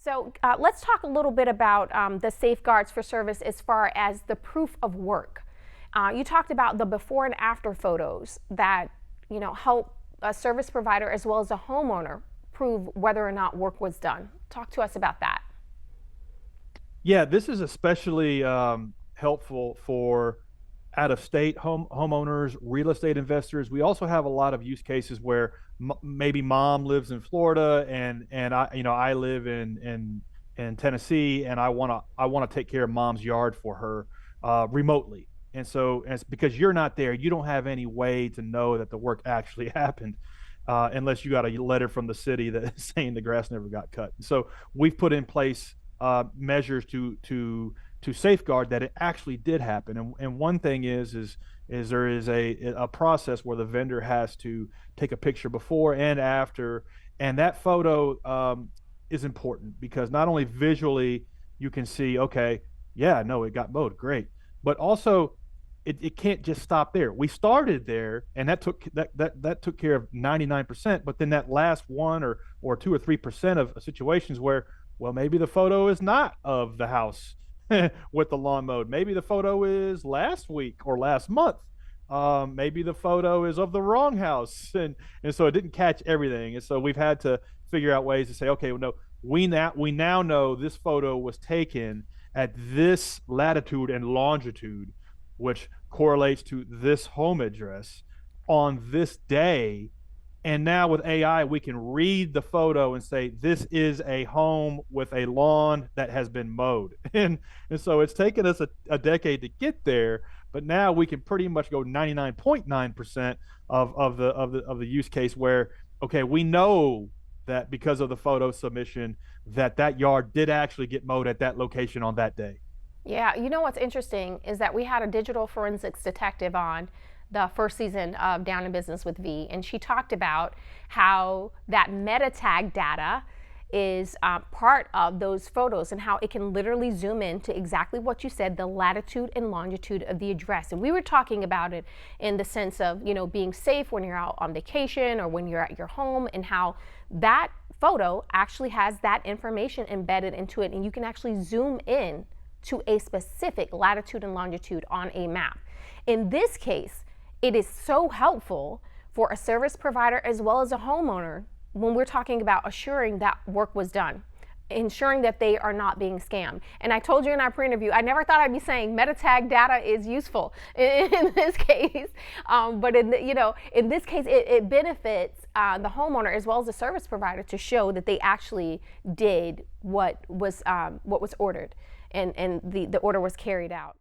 So let's talk a little bit about the safeguards for service as far as the proof of work. You talked about the before and after photos that help a service provider as well as a homeowner prove whether or not work was done. Talk to us about that. Yeah, this is especially helpful for out-of-state homeowners, real estate investors. We also have a lot of use cases where maybe mom lives in Florida and I live in Tennessee, and I want to take care of mom's yard for her remotely. And it's because you're not there, you don't have any way to know that the work actually happened. Unless you got a letter from the city that is saying the grass never got cut. So we've put in place measures to safeguard that it actually did happen. And one thing is there is a process where the vendor has to take a picture before and after, and that photo is important because not only visually you can see, okay, yeah, no, it got mowed, great, but also it can't just stop there. We started there, and that took care of 99%. But then that last 1 or 2 or 3% of situations where, well, maybe the photo is not of the house with the lawn mowed. Maybe the photo is last week or last month. Maybe the photo is of the wrong house, and so it didn't catch everything. And so we've had to figure out ways to say, okay, well, no, we now know this photo was taken at this latitude and longitude, which correlates to this home address on this day. And now with AI, we can read the photo and say, this is a home with a lawn that has been mowed. And so it's taken us a decade to get there, but now we can pretty much go 99.9% of the use case where, okay, we know that because of the photo submission, that yard did actually get mowed at that location on that day. Yeah, you know what's interesting is that we had a digital forensics detective on the first season of Down in Business with V, and she talked about how that MetaTag data is part of those photos and how it can literally zoom in to exactly what you said, the latitude and longitude of the address. And we were talking about it in the sense of, being safe when you're out on vacation or when you're at your home, and how that photo actually has that information embedded into it, and you can actually zoom in to a specific latitude and longitude on a map. In this case, it is so helpful for a service provider as well as a homeowner when we're talking about assuring that work was done, ensuring that they are not being scammed. And I told you in our pre-interview, I never thought I'd be saying MetaTag data is useful in this case, but in this case, it benefits the homeowner as well as the service provider to show that they actually did what was ordered, and the order was carried out.